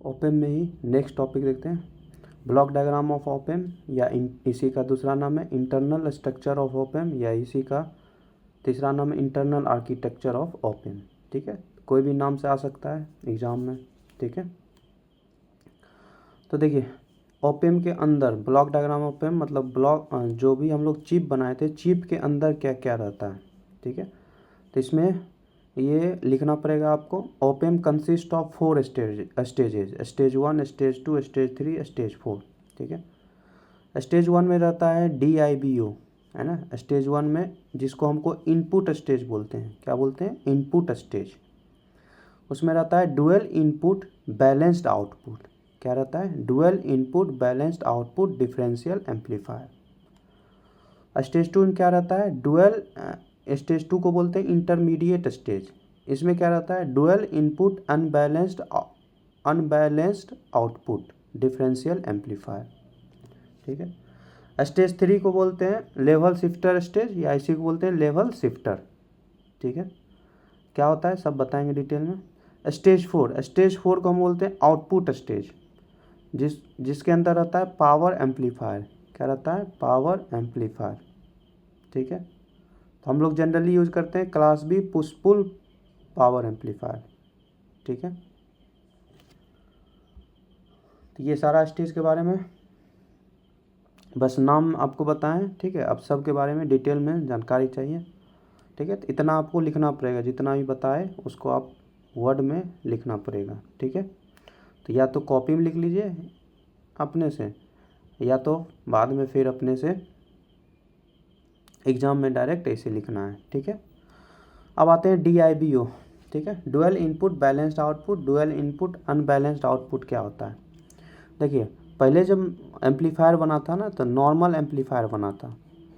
Op-amp में ही next topic देखते हैं, ब्लॉक डायग्राम ऑफ ओपेम, या इसी का दूसरा नाम है इंटरनल स्ट्रक्चर ऑफ ओपेम, या इसी का तीसरा नाम है इंटरनल आर्किटेक्चर ऑफ ओपेम। ठीक है, कोई भी नाम से आ सकता है एग्ज़ाम में। ठीक है, तो देखिए ओपेम के अंदर ब्लॉक डायग्राम ओपेम मतलब ब्लॉक जो भी हम लोग चिप बनाए थे, चिप के अंदर क्या क्या रहता है। ठीक है, तो इसमें ये लिखना पड़ेगा आपको, op-amp consist of 4 stages, stage 1, stage 2, stage 3, stage 4। ठीक है, स्टेज 1 में रहता है DIBO, है ना, स्टेज 1 में, जिसको हमको इनपुट स्टेज बोलते हैं। क्या बोलते हैं? Input stage. उसमें रहता है डुअल इनपुट बैलेंस्ड आउटपुट। क्या रहता है? Dual input balanced output differential amplifier. Stage 2 में क्या रहता है? डुअल, स्टेज 2 को बोलते हैं इंटरमीडिएट स्टेज। इसमें क्या रहता है? Dual input unbalanced output differential amplifier. ठीक है, स्टेज 3 को बोलते हैं लेवल शिफ्टर स्टेज, या इसी को बोलते हैं लेवल शिफ्टर। ठीक है, क्या होता है सब बताएंगे डिटेल में। स्टेज 4, स्टेज 4 को हम बोलते हैं आउटपुट स्टेज, जिसके अंदर रहता है पावर एम्पलीफायर। क्या रहता है? Power amplifier. ठीक है, तो हम लोग जनरली यूज करते हैं class B push pull power amplifier. ठीक है, तो ये सारा स्टेज के बारे में बस नाम आपको बताएं। ठीक है, अब सब के बारे में डिटेल में जानकारी चाहिए। ठीक है, तो इतना आपको लिखना पड़ेगा, जितना भी बताए उसको आप वर्ड में लिखना पड़ेगा। ठीक है, तो या तो कॉपी में लिख लीजिए अपने से, या तो बाद में फिर अपने से एग्ज़ाम में डायरेक्ट ऐसे लिखना है। ठीक है, अब आते हैं DIBO। ठीक है, dual input balanced output. Dual input unbalanced output क्या होता है? देखिए, पहले जब एम्पलीफायर बना था ना, तो नॉर्मल एम्पलीफायर बना था।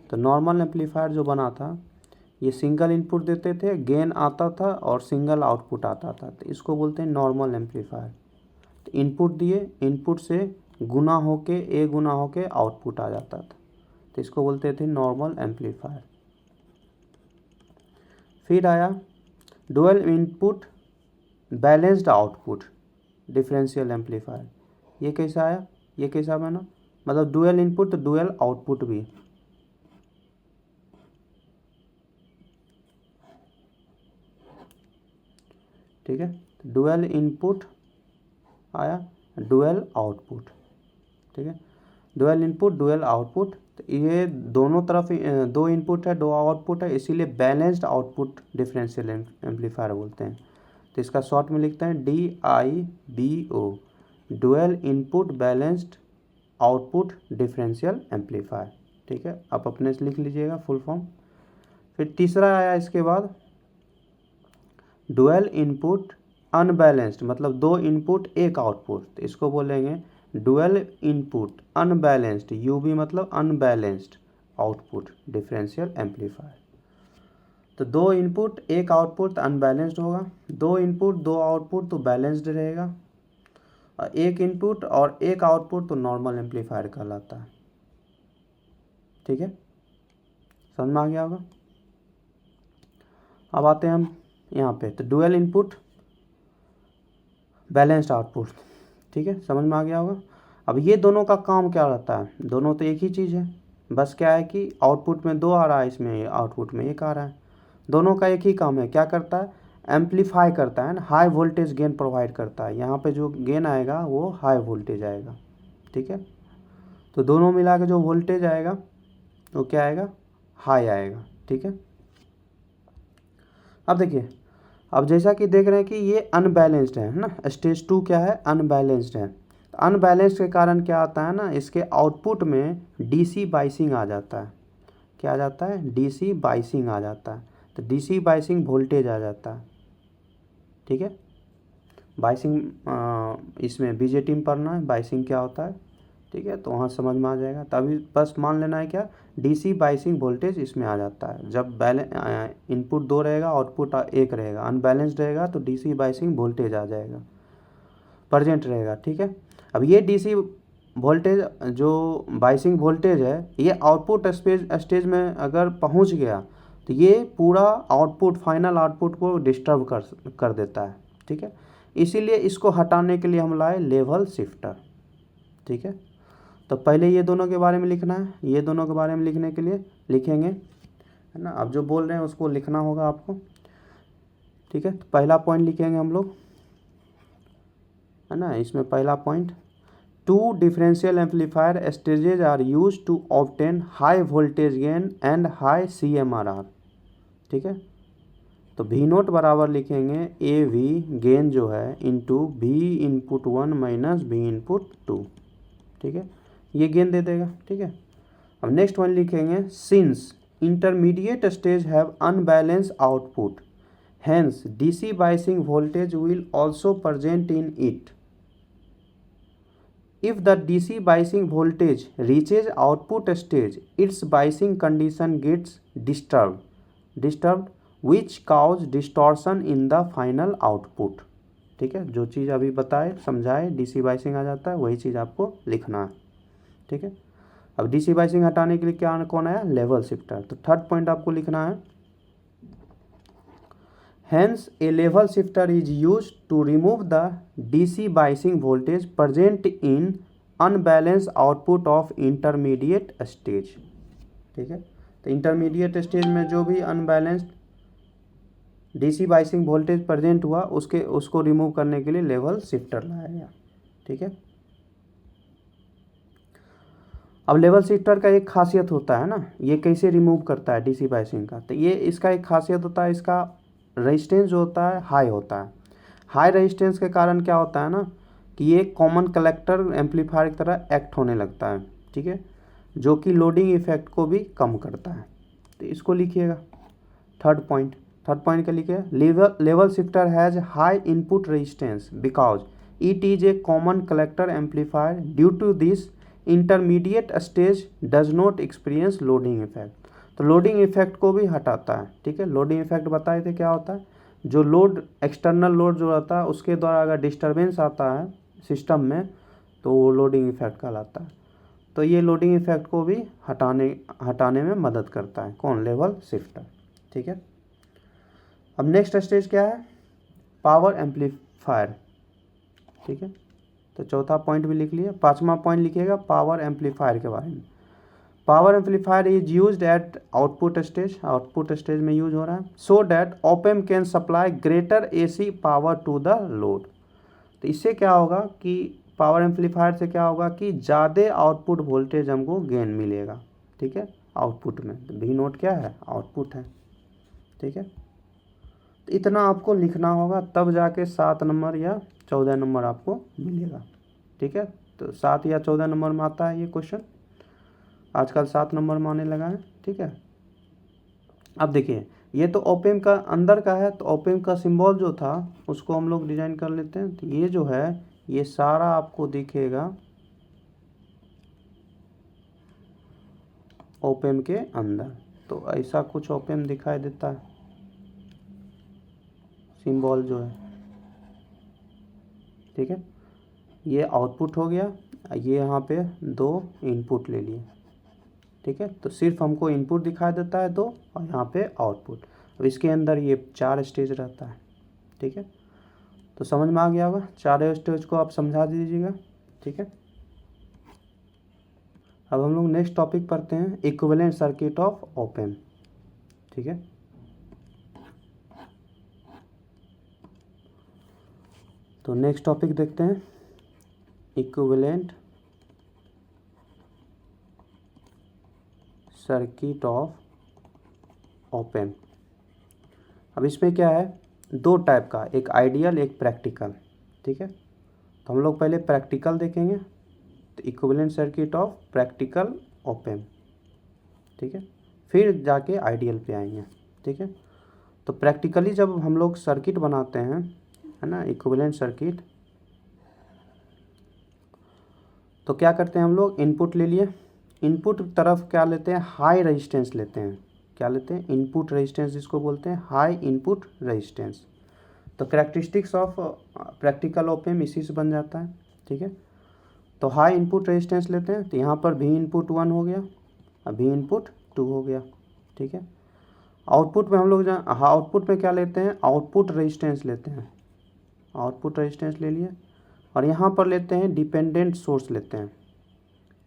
तो नॉर्मल एम्पलीफायर जो बना था, ये सिंगल इनपुट देते थे, गेन आता था और सिंगल आउटपुट आता था, तो इसको बोलते हैं नॉर्मल एम्पलीफायर। तो इनपुट दिए, इनपुट से गुना होके ए गुना होके आउटपुट आ जाता था, तो इसको बोलते थे नॉर्मल एम्पलीफायर। फिर आया dual input balanced output differential amplifier. ये कैसा आया? ये कैसा बना? मतलब डुअल इनपुट तो डुअल आउटपुट भी। ठीक है, डुअल इनपुट आया, डुअल आउटपुट। ठीक है, डुअल इनपुट डुअल आउटपुट, तो ये दोनों तरफ दो इनपुट है, दो आउटपुट है, इसीलिए बैलेंस्ड आउटपुट डिफरेंशियल एम्पलीफायर बोलते हैं। तो इसका शॉर्ट में लिखते हैं DIBO, dual input balanced output differential amplifier. ठीक है, आप अपने से लिख लीजिएगा फुल फॉर्म। फिर तीसरा आया इसके बाद डुअल इनपुट अनबैलेंस्ड, मतलब दो इनपुट एक आउटपुट, तो इसको बोलेंगे डुअल इनपुट अनबैलेंस्ड, UB मतलब अनबैलेंस्ड आउटपुट डिफरेंशियल एम्पलीफायर। तो दो इनपुट एक आउटपुट अनबैलेंस्ड होगा, दो इनपुट दो आउटपुट तो बैलेंस्ड रहेगा, और एक इनपुट और एक आउटपुट तो नॉर्मल एम्पलीफायर कहलाता है। ठीक है, समझ में आ गया होगा। अब आते हैं हम यहाँ पे, तो डुअल इनपुट बैलेंस्ड आउटपुट। ठीक है, समझ में आ गया होगा। अब ये दोनों का काम क्या रहता है? दोनों तो एक ही चीज़ है, बस क्या है कि आउटपुट में दो आ रहा है, इसमें आउटपुट में एक आ रहा है। दोनों का एक ही काम है, क्या करता है? एम्पलीफाई करता है ना, हाई वोल्टेज गेन प्रोवाइड करता है। यहाँ पे जो गेन आएगा वो हाई वोल्टेज आएगा। ठीक है, तो दोनों मिला के जो वोल्टेज आएगा वो क्या आएगा? हाई आएगा। ठीक है, अब देखिए, अब जैसा कि देख रहे हैं कि ये अनबैलेंस्ड है ना, स्टेज 2 क्या है? अनबैलेंस्ड है। अनबैलेंस्ड के कारण क्या आता है ना, इसके आउटपुट में DC बाइसिंग आ जाता है। क्या आ जाता है? DC बाइसिंग आ जाता है। तो DC बाइसिंग वोल्टेज आ जाता है। ठीक है, बाइसिंग इसमें BJT में पढ़ना है बाइसिंग क्या होता है। ठीक है, तो वहाँ समझ में आ जाएगा। तभी बस मान लेना है क्या, DC बाइसिंग वोल्टेज इसमें आ जाता है। जब इनपुट दो रहेगा, आउटपुट एक रहेगा, अनबैलेंस्ड रहेगा तो DC बाइसिंग वोल्टेज आ जाएगा, प्रेजेंट रहेगा। ठीक है, अब ये DC वोल्टेज जो बाइसिंग वोल्टेज है, ये आउटपुट स्टेज में अगर पहुंच गया तो ये पूरा आउटपुट, फाइनल आउटपुट को डिस्टर्ब कर देता है। ठीक है, इसीलिए इसको हटाने के लिए हम लाए लेवल शिफ्टर। ठीक है, तो पहले ये दोनों के बारे में लिखना है, ये दोनों के बारे में लिखने के लिए लिखेंगे, है ना। अब जो बोल रहे हैं उसको लिखना होगा आपको। ठीक है, तो पहला पॉइंट लिखेंगे हम लोग, है ना। इसमें पहला point, 2 differential amplifier stages are use to obtain high voltage gain and high CMRR। ठीक है, तो V0 बराबर लिखेंगे AV गेन जो है into V input 1 minus V input 2। ठीक है, ये गेन दे देगा। ठीक है, अब नेक्स्ट वन लिखेंगे, since intermediate stage have unbalance output hence DC biasing voltage will also present in it. If the DC biasing voltage reaches output stage, its biasing condition gets disturbed, which cause distortion in the final output। ठीक है, जो चीज़ अभी बताए समझाए DC biasing आ जाता है, वही चीज़ आपको लिखना है। ठीक है, अब DC बाइसिंग हटाने के लिए क्या कौन आया, लेवल शिफ्टर। तो थर्ड पॉइंट आपको लिखना है, hence a level shifter is used to remove the DC biasing voltage present in unbalanced output of intermediate stage। ठीक है, तो इंटरमीडिएट स्टेज में जो भी unbalanced DC biasing voltage present हुआ उसको रिमूव करने के लिए लेवल शिफ्टर लाया गया। ठीक है, अब लेवल शिफ्टर का एक खासियत होता है ना, ये कैसे रिमूव करता है DC बाइसिंग का, तो ये इसका एक खासियत होता है, इसका रेजिस्टेंस जो होता है हाई होता है। हाई रेजिस्टेंस के कारण क्या होता है ना कि ये कॉमन कलेक्टर एम्पलीफायर की तरह एक्ट होने लगता है। ठीक है, जो कि लोडिंग इफेक्ट को भी कम करता है। तो इसको लिखिएगा थर्ड पॉइंट का लिखिए, level shifter has high input resistance because it is a common collector amplifier, due to this intermediate stage does not experience loading effect. तो लोडिंग इफेक्ट को भी हटाता है। ठीक है, लोडिंग इफेक्ट बताए थे क्या होता है, जो लोड एक्सटर्नल लोड जो रहता है उसके द्वारा अगर डिस्टर्बेंस आता है सिस्टम में तो वो लोडिंग इफेक्ट कहलाता है। तो ये लोडिंग इफेक्ट को भी हटाने में मदद करता है कौन, लेवल शिफ्टर। ठीक है, अब नेक्स्ट स्टेज क्या है, पावर एम्पलीफायर। ठीक है, तो चौथा पॉइंट भी लिख लिया। पांचवा पॉइंट लिखिएगा पावर एम्पलीफायर के बारे में। Power amplifier is used at output stage में यूज हो रहा है, so that op-amp can supply greater AC power to the load. तो इससे क्या होगा कि पावर एम्पलीफायर से क्या होगा कि ज़्यादा आउटपुट वोल्टेज हमको गेन मिलेगा। ठीक है, आउटपुट में तो V0 क्या है, आउटपुट है। ठीक है, तो इतना आपको लिखना होगा, तब जाके 7 नंबर या 14 नंबर आपको मिलेगा। ठीक है, तो 7 या 14 नंबर में आता है ये क्वेश्चन, आजकल 7 नंबर में आने लगा है। ठीक है, अब देखिए ये तो ऑप-एम्प का अंदर का है, तो ऑप-एम्प का सिंबल जो था उसको हम लोग डिजाइन कर लेते हैं। तो ये जो है ये सारा आपको दिखेगा ऑप-एम्प के अंदर। तो ऐसा कुछ ऑप-एम्प दिखाई देता है सिंबल जो है। ठीक है, ये आउटपुट हो गया, ये यहाँ पे 2 इनपुट ले लिए। ठीक है, तो सिर्फ हमको इनपुट दिखाई देता है 2 और यहाँ पे आउटपुट। अब इसके अंदर ये 4 स्टेज रहता है। ठीक है, तो समझ में आ गया होगा, 4 स्टेज को आप समझा दीजिएगा। ठीक है, अब हम लोग नेक्स्ट टॉपिक पढ़ते हैं, इक्विवेलेंट सर्किट ऑफ ऑप-एम्प। ठीक है, तो नेक्स्ट टॉपिक देखते हैं, इक्विवेलेंट सर्किट ऑफ ऑप-एम्प। अब इसमें क्या है, 2 टाइप का, एक आइडियल एक प्रैक्टिकल। ठीक है, तो हम लोग पहले प्रैक्टिकल देखेंगे, तो equivalent circuit of practical op-amp. ठीक है, फिर जाके आइडियल पे आएंगे। ठीक है, तो प्रैक्टिकली जब हम लोग सर्किट बनाते हैं, है ना, इक्विवेलेंट सर्किट, तो क्या करते हैं हम लोग, इनपुट ले लिए, इनपुट तरफ क्या लेते हैं, हाई रेजिस्टेंस लेते हैं। क्या लेते हैं, इनपुट रेजिस्टेंस जिसको बोलते हैं हाई इनपुट रेजिस्टेंस। तो कैरेक्टरिस्टिक्स ऑफ प्रैक्टिकल ऑप-एम्प इसी से बन जाता है। ठीक है, तो हाई इनपुट रेजिस्टेंस लेते हैं, तो यहाँ पर V इनपुट 1 हो गया और V इनपुट 2 हो गया। ठीक है, आउटपुट में हम लोग आउटपुट में क्या लेते हैं, आउटपुट रेजिस्टेंस लेते हैं। आउटपुट रेजिस्टेंस ले लिए, और यहाँ पर लेते हैं डिपेंडेंट सोर्स लेते हैं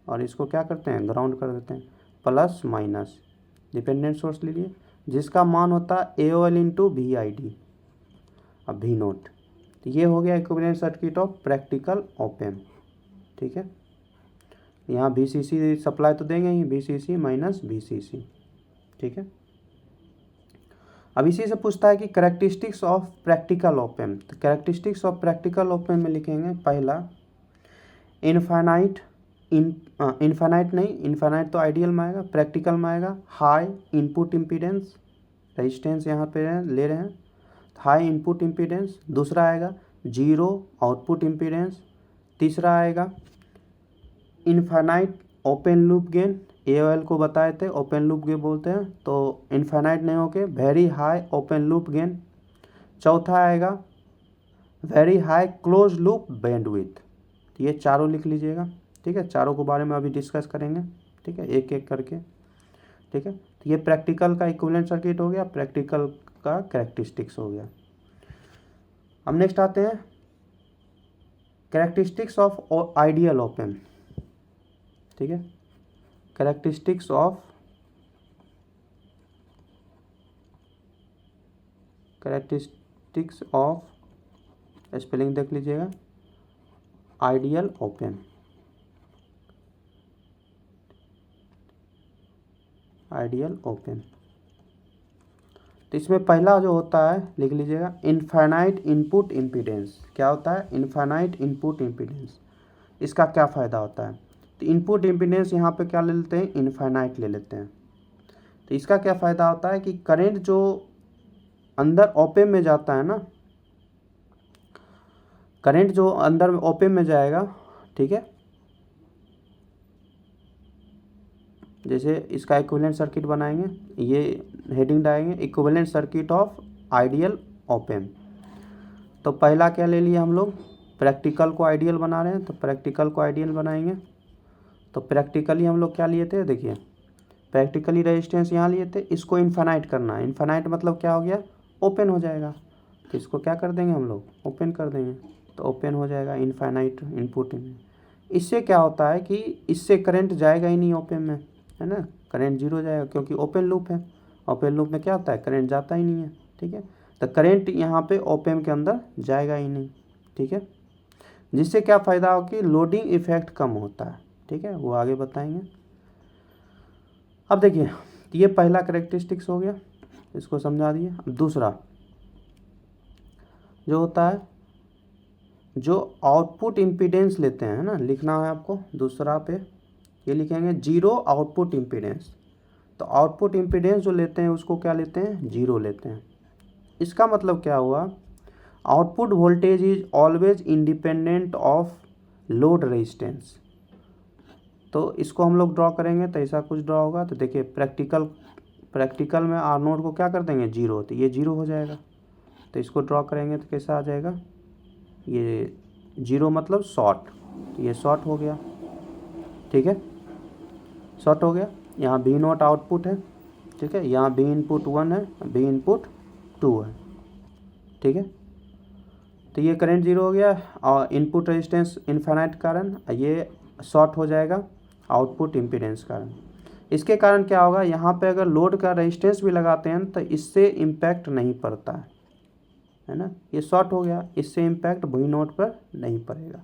और इसको क्या करते हैं ग्राउंड कर देते हैं, प्लस माइनस डिपेंडेंट सोर्स ले लिए जिसका मान होता है AOL इंटू VID अब V नोट। तो ये हो गया equivalent circuit of practical op amp. ठीक है, यहाँ VCC सप्लाई तो देंगे ही, VCC माइनस VCC। ठीक है, अब इसी से पूछता है कि characteristics of practical op amp. तो characteristics of practical op amp में लिखेंगे पहला इनफाइनाइट नहीं, इनफाइनाइट तो आइडियल में आएगा, प्रैक्टिकल में आएगा हाई इनपुट इम्पीडेंस, रेजिस्टेंस यहाँ पे ले रहे हैं हाई इनपुट इम्पीडेंस। दूसरा आएगा जीरो आउटपुट इम्पीडेंस। तीसरा आएगा infinite open loop gain, AOL को बताए थे ओपन लूप गेन बोलते हैं, तो इनफाइनाइट नहीं होके very high open loop gain. चौथा आएगा very high close loop bandwidth. ये चारों लिख लीजिएगा। ठीक है, चारों के बारे में अभी डिस्कस करेंगे। ठीक है, एक एक करके। ठीक है, तो ये प्रैक्टिकल का इक्विवेलेंट सर्किट हो गया, प्रैक्टिकल का कैरेक्टरिस्टिक्स हो गया। अब नेक्स्ट आते हैं characteristics of ideal op amp. ठीक है, कैरेक्टरिस्टिक्स ऑफ स्पेलिंग देख लीजिएगा ideal op amp. Ideal op amp, तो इसमें पहला जो होता है लिख लीजिएगा इनफाइनाइट इनपुट इम्पीडेंस। क्या होता है इनफाइनाइट इनपुट इम्पीडेंस, इसका क्या फ़ायदा होता है। तो इनपुट इम्पीडेंस यहाँ पे क्या ले लेते हैं इनफाइनाइट ले लेते हैं। तो इसका क्या फ़ायदा होता है कि करंट जो अंदर ऑप एम्प में जाता है ना, करंट जो अंदर ऑप एम्प में जाएगा, ठीक है, जैसे इसका इक्विवेलेंट सर्किट बनाएंगे, ये हेडिंग डालेंगे equivalent circuit of ideal op amp. तो पहला क्या ले लिया हम लोग प्रैक्टिकल को आइडियल बना रहे हैं, तो प्रैक्टिकल को आइडियल बनाएंगे। तो प्रैक्टिकली हम लोग क्या लिए थे, देखिए प्रैक्टिकली रेजिस्टेंस यहाँ लिए थे, इसको इनफाइनाइट करना है। इनफाइनाइट मतलब क्या हो गया ओपन हो जाएगा, तो इसको क्या कर देंगे हम लोग ओपन कर देंगे, तो ओपन हो जाएगा इनफाइनाइट इनपुट। इससे क्या होता है कि इससे करंट जाएगा ही नहीं ओपन में, है ना, करंट जीरो जाएगा क्योंकि ओपन लूप है। ओपन लूप में क्या होता है करंट जाता ही नहीं है। ठीक है, तो करंट यहाँ पे ओपन के अंदर जाएगा ही नहीं। ठीक है, जिससे क्या फ़ायदा हो कि लोडिंग इफेक्ट कम होता है। ठीक है, वो आगे बताएंगे। अब देखिए ये पहला कैरेक्टरिस्टिक्स हो गया, इसको समझा दिए। अब दूसरा जो होता है जो आउटपुट इम्पीडेंस लेते हैं ना, लिखना है आपको दूसरा पे ये लिखेंगे जीरो आउटपुट इम्पीडेंस। तो आउटपुट इम्पीडेंस जो लेते हैं उसको क्या लेते हैं जीरो लेते हैं। इसका मतलब क्या हुआ output voltage is always independent of load resistance. तो इसको हम लोग ड्रॉ करेंगे तो ऐसा कुछ ड्रॉ होगा। तो देखिए प्रैक्टिकल में आर नोट को क्या कर देंगे जीरो, तो ये जीरो हो जाएगा। तो इसको ड्रॉ करेंगे तो कैसा आ जाएगा, ये जीरो मतलब शॉर्ट, तो ये शॉर्ट हो गया। ठीक है, शॉर्ट हो गया। यहाँ बी नोट आउटपुट है, ठीक है, यहाँ बी इनपुट 1 है, बी इनपुट 2 है। ठीक है, तो ये करंट जीरो हो गया और इनपुट रेजिस्टेंस इनफाइनाइट कारण ये शॉर्ट हो जाएगा आउटपुट इम्पीडेंस कारण। इसके कारण क्या होगा यहाँ पे अगर लोड का रेजिस्टेंस भी लगाते हैं तो इससे इम्पैक्ट नहीं पड़ता है ना, ये शॉर्ट हो गया, इससे इम्पैक्ट वी नोट पर नहीं पड़ेगा।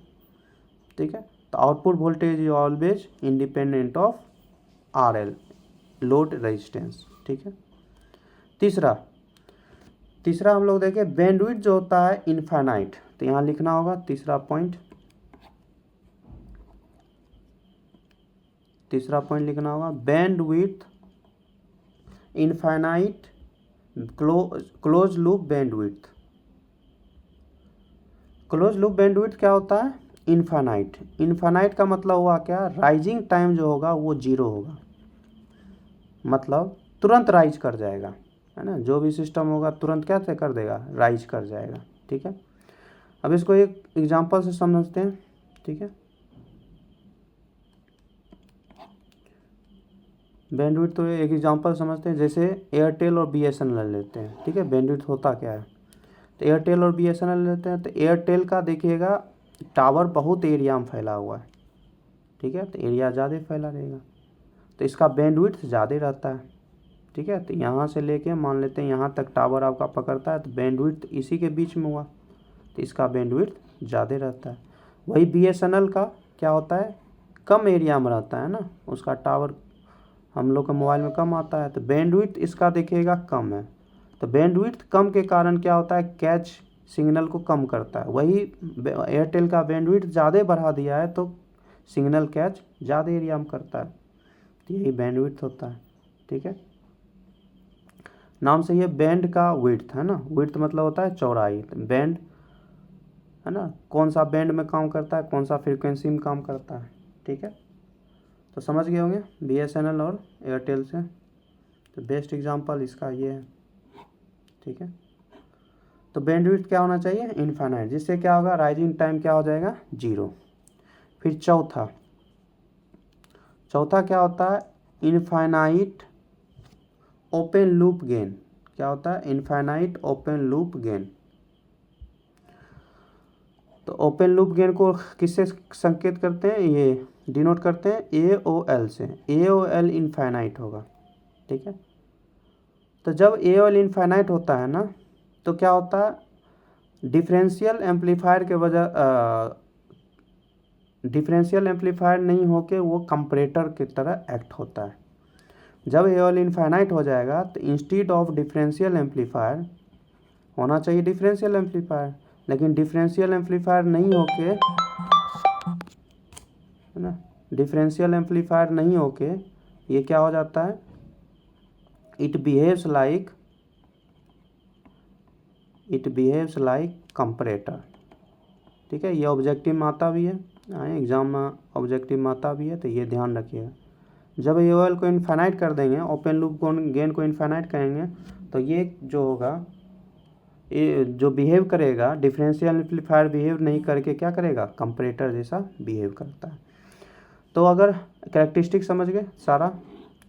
ठीक है, तो output voltage is always independent of RL load resistance. ठीक है, तीसरा हम लोग देखें बैंडविड्थ जो होता है इनफाइनाइट। तो यहाँ लिखना होगा तीसरा पॉइंट लिखना होगा bandwidth infinite close loop bandwidth. Close loop bandwidth क्या होता है इनफाइनाइट का मतलब हुआ क्या राइजिंग टाइम जो होगा वो जीरो होगा, मतलब तुरंत राइज कर जाएगा, है ना, जो भी सिस्टम होगा तुरंत क्या कर देगा राइज कर जाएगा। ठीक है, अब इसको एक एग्जांपल से समझते हैं। ठीक है, बैंडविड्थ तो एक एग्जांपल समझते हैं, जैसे एयरटेल और BSNL लेते हैं। ठीक है, बैंडविड्थ होता क्या है, तो एयरटेल और BSNL लेते हैं। तो एयरटेल का देखिएगा टावर बहुत एरिया में फैला हुआ है, ठीक है, तो एरिया ज़्यादा फैला रहेगा, तो इसका बैंडविड्थ ज़्यादा रहता है, ठीक है। तो यहाँ से लेके मान लेते हैं यहाँ तक टावर आपका पकड़ता है, तो बैंडविड्थ इसी के बीच में हुआ, तो इसका बैंडविड्थ ज़्यादा रहता है। वही BSNL का क्या होता है, कम एरिया में रहता है ना, उसका टावर हम लोग के मोबाइल में कम आता है, तो बैंडविड्थ इसका देखिएगा कम है। तो बैंडविड्थ कम के कारण क्या होता है, कैच सिग्नल को कम करता है। वही एयरटेल का बैंडविड्थ ज़्यादा बढ़ा दिया है तो सिग्नल कैच ज़्यादा एरिया में करता है, तो यही बैंडविड्थ होता है, ठीक है। नाम से ये बैंड का विड्थ है ना, विड्थ मतलब होता है चौड़ाई, तो बैंड है ना, कौन सा बैंड में काम करता है, कौन सा फ्रीक्वेंसी में काम करता है, ठीक है। तो समझ गए होंगे BSNL और एयरटेल से। तो बेस्ट एग्जांपल इसका ये है, ठीक है। तो बैंडविड्थ क्या होना चाहिए, इनफाइनाइट, जिससे क्या होगा, राइजिंग टाइम क्या हो जाएगा, 0। फिर चौथा क्या होता है, इनफाइनाइट ओपन लूप गेन। क्या होता है, इनफाइनाइट ओपन लूप गेन। तो ओपन लूप गेन को किससे संकेत करते हैं, ये डिनोट करते हैं AOL से। AOL इनफाइनाइट होगा, ठीक है। तो जब AOL इनफाइनाइट होता है ना, तो क्या होता है, डिफरेंशियल एम्पलीफायर के वजह डिफरेंशियल एम्पलीफायर नहीं होके वो कंपरेटर की तरह एक्ट होता है। जब AOL इनफाइनाइट हो जाएगा तो इंस्टीड ऑफ डिफरेंशियल एम्पलीफायर होना चाहिए डिफरेंशियल एम्पलीफायर, लेकिन डिफरेंशियल एम्पलीफायर नहीं होके, है ना, डिफरेंशियल एम्पलीफायर नहीं होके ये क्या हो जाता है, इट बिहेव्स लाइक कंपरेटर, ठीक है। ये ऑब्जेक्टिव में आता भी है, एग्जाम में ऑब्जेक्टिव में आता भी है, तो ये ध्यान रखिएगा। जब AOL को इनफाइनाइट कर देंगे, ओपन लूप गेन को इनफाइनाइट करेंगे, तो ये जो होगा, ये जो बिहेव करेगा, डिफरेंशियल एम्पलीफायर बिहेव नहीं करके क्या करेगा, कंपरेटर जैसा बिहेव करता है। तो अगर कैरेक्टरिस्टिक समझ गए सारा,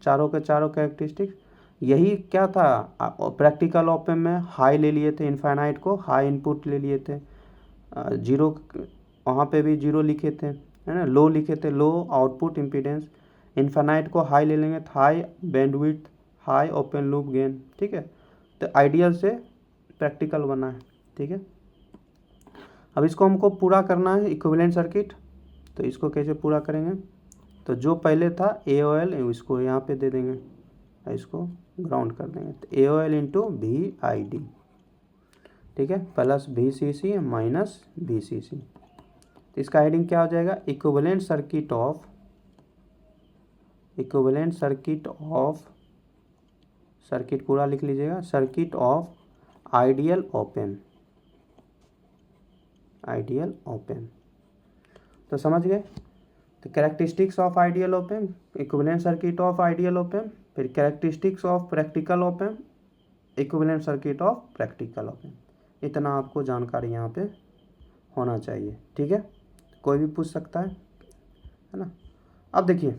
चारों के चारों कैरेक्टरिस्टिक, यही क्या था, प्रैक्टिकल ओपन में हाई ले लिए थे, इनफाइनाइट को हाई इनपुट ले लिए थे, 0 वहाँ पे भी 0 लिखे थे, है ना, लो लिखे थे, लो आउटपुट इम्पीडेंस। इनफाइनाइट को हाई ले लेंगे, high bandwidth, high open loop gain, ठीक है। तो आइडियल से प्रैक्टिकल बना है, ठीक है। अब इसको हमको पूरा करना है इक्विवेलेंट सर्किट। तो इसको कैसे पूरा करेंगे, तो जो पहले था AOL इसको यहाँ पे दे देंगे, इसको ग्राउंड कर देंगे, तो AOL इंटू VID, ठीक है, प्लस VCC माइनस VCC। तो इसका हेडिंग क्या हो जाएगा, इक्विवेलेंट सर्किट पूरा लिख लीजिएगा, सर्किट ऑफ आइडियल ओपन। तो समझ गए, तो characteristics of ideal op amp, equivalent circuit of ideal op amp, फिर characteristics of practical op amp, equivalent circuit of practical op amp. इतना आपको जानकारी यहाँ पे होना चाहिए, ठीक है। कोई भी पूछ सकता है ना। अब देखिए,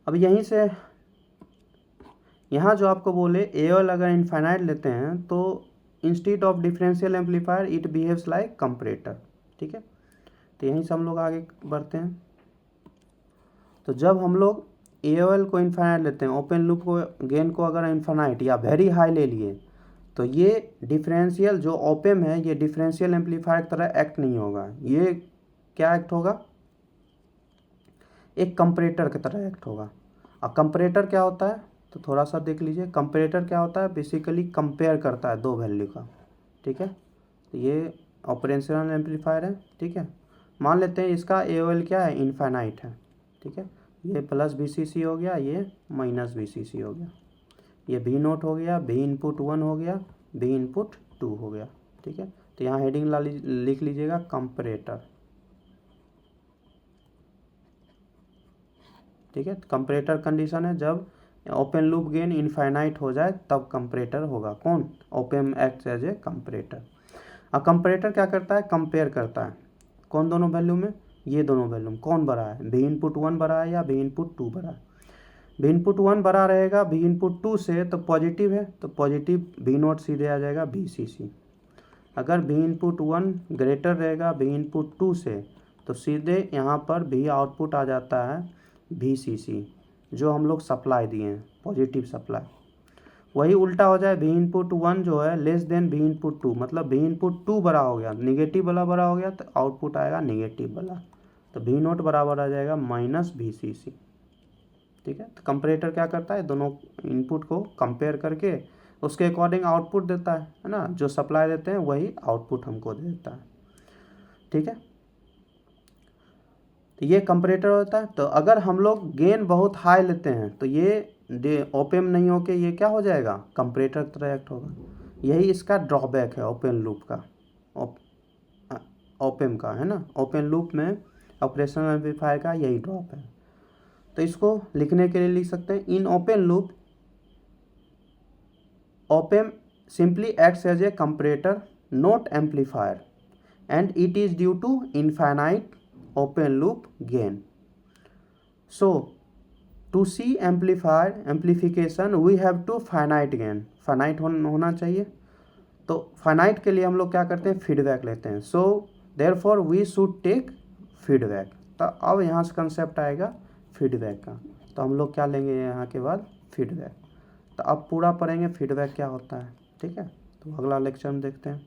अब यहीं से यहाँ जो आपको बोले AOL अगर इनफाइनाइट लेते हैं तो instead of differential amplifier it behaves like comparator, ठीक है। तो यहीं से हम लोग आगे बढ़ते हैं। तो जब हम लोग AOL को इनफाइनाइट लेते हैं, ओपन लूप को गेन को अगर इनफाइनाइट या वेरी हाई ले लिए, तो ये डिफरेंशियल जो ओपन है, ये डिफरेंशियल एम्पलीफायर की तरह एक्ट नहीं होगा, ये क्या एक्ट होगा, एक कंपरेटर की तरह एक्ट होगा। अब कंपरेटर क्या होता है, तो थोड़ा सा देख लीजिए, कंपरेटर क्या होता है, बेसिकली कंपेयर करता है दो वैल्यू का, ठीक है। तो ये ऑपरेशनल एम्पलीफायर है, ठीक है। मान लेते हैं इसका AOL क्या है, इनफाइनाइट है, ठीक है। ये प्लस VCC हो गया, ये माइनस VCC हो गया, ये V नोट हो गया, V इनपुट 1 हो गया, V इनपुट 2 हो गया, ठीक है। तो यहाँ हेडिंग लिख लीजिएगा कंपरेटर, ठीक है। कंपरेटर कंडीशन है जब ओपन लूप गेन इनफाइनाइट हो जाए तब कंपरेटर होगा, कौन, open act as a comparator. अब कंपरेटर क्या करता है, कंपेयर करता है कौन, दोनों वैल्यू में, ये दोनों वैल्यू में कौन बड़ा है, V इनपुट 1 बड़ा है या V इनपुट 2 बड़ा है। भी इनपुट 1 बड़ा रहेगा भी इनपुट 2 से तो पॉजिटिव है, तो पॉजिटिव भी नोट सीधे आ जाएगा VCC। अगर भी इनपुट 1 ग्रेटर रहेगा भी इनपुट 2 से तो सीधे यहाँ पर भी आउटपुट आ जाता है VCC, जो हम लोग सप्लाई दिए हैं, पॉजिटिव सप्लाई। वही उल्टा हो जाए भी इनपुट 1 जो है लेस देन भी इनपुट 2, मतलब भी इनपुट 2 बड़ा हो गया, निगेटिव वाला बड़ा हो गया तो आउटपुट आएगा निगेटिव वाला, तो भी नोट बराबर आ जाएगा -VCC। ठीक है, तो कंपैरेटर क्या करता है, दोनों इनपुट को कंपेयर करके उसके अकॉर्डिंग आउटपुट देता है ना, जो सप्लाई देते हैं वही आउटपुट हमको देता है। ठीक है, तो ये कंपैरेटर होता है। तो अगर हम लोग गेन बहुत हाई लेते हैं तो ये ओपन नहीं होके ये क्या हो जाएगा, कंपैरेटर की तरह एक्ट होगा। यही इसका ड्रॉबैक है ओपन लूप का, ओपन का, है ना। ओपन लूप में ऑपरेशनल एम्पलीफायर का यही ड्रॉप है। तो इसको लिखने के लिए लिख सकते हैं, in open loop op-amp simply acts as a comparator not amplifier and it is due to infinite open loop gain. So to see amplification we have to finite gain, finite होना चाहिए। तो finite के लिए हम लोग क्या करते हैं, फीडबैक लेते हैं। So therefore we should take feedback। तो अब यहाँ से कंसेप्ट आएगा फीडबैक का, तो हम लोग क्या लेंगे यहाँ के बाद, फीडबैक। तो अब पूरा पढ़ेंगे फीडबैक क्या होता है। ठीक है, तो अगला लेक्चर में देखते हैं।